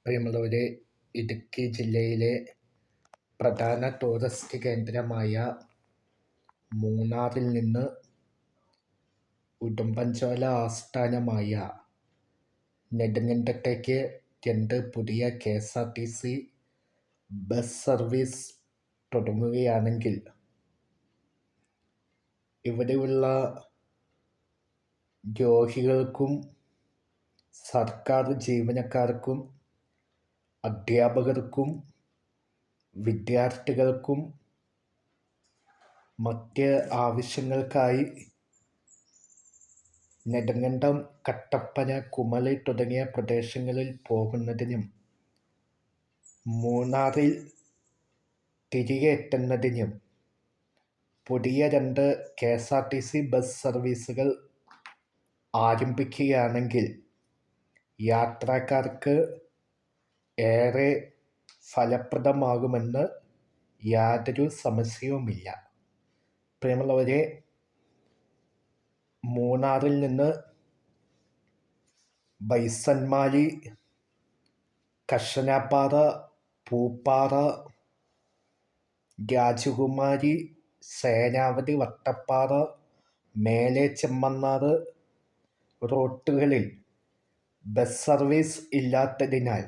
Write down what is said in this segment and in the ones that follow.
പ്രിയമുള്ളവരെ, ഇടുക്കി ജില്ലയിലെ പ്രധാന ടൂറിസ്റ്റ് കേന്ദ്രമായ മൂന്നാറിൽ നിന്ന് ഉടുമ്പൻചോല ആസ്ഥാനമായ നെടുങ്കണ്ടത്തേക്ക് 2 പുതിയ KSRTC ബസ് സർവീസ് തുടങ്ങുകയാണെങ്കിൽ ഇവിടെയുള്ള രോഗികൾക്കും സർക്കാർ ജീവനക്കാർക്കും അധ്യാപകർക്കും വിദ്യാർത്ഥികൾക്കും മറ്റ് ആവശ്യങ്ങൾക്കായി നെടുങ്കണ്ടം, കട്ടപ്പന, കുമളി തുടങ്ങിയ പ്രദേശങ്ങളിൽ പോകുന്നതിനും മൂന്നാറിൽ തിരികെ എത്തുന്നതിനും പുതിയ 2 KSRTC ബസ് സർവീസുകൾ ആരംഭിക്കുകയാണെങ്കിൽ യാത്രക്കാർക്ക് ഏറെ ഫലപ്രദമാകുമെന്ന് യാതൊരു സംശയവുമില്ല. പ്രിയമുള്ളവരെ, മൂന്നാറിൽ നിന്ന് ബൈസൺമാലി, കശനാപ്പാറ, പൂപ്പാറ, രാജകുമാരി, സേനാവതി, വട്ടപ്പാറ, മേലെ ചെമ്മണ്ണാറ് റൂട്ടുകളിൽ ബസ് സർവീസ് ഇല്ലാത്തതിനാൽ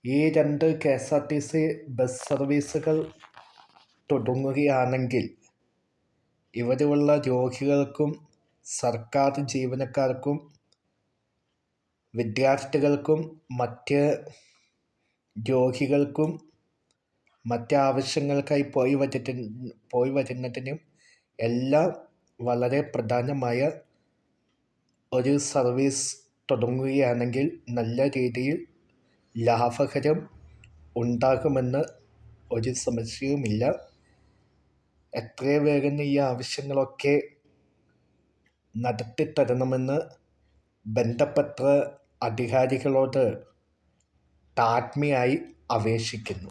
ഈ 2 KSRTC ബസ് സർവീസുകൾ തുടങ്ങുകയാണെങ്കിൽ ഇവിടെയുള്ള രോഗികൾക്കും സർക്കാർ ജീവനക്കാർക്കും വിദ്യാർത്ഥികൾക്കും മറ്റ് രോഗികൾക്കും മറ്റാവശ്യങ്ങൾക്കായി പോയി വരുന്നതിനും എല്ലാം വളരെ പ്രധാനമായ ഒരു സർവീസ് തുടങ്ങുകയാണെങ്കിൽ നല്ല രീതിയിൽ ലാഭകരം ഉണ്ടാകുമെന്ന് ഒരു സംശയവുമില്ല. എത്രയും വേഗം ഈ ആവശ്യങ്ങളൊക്കെ നടത്തിത്തരണമെന്ന് ബന്ധപ്പെട്ട അധികാരികളോട് താഴ്മയായി അപേക്ഷിക്കുന്നു.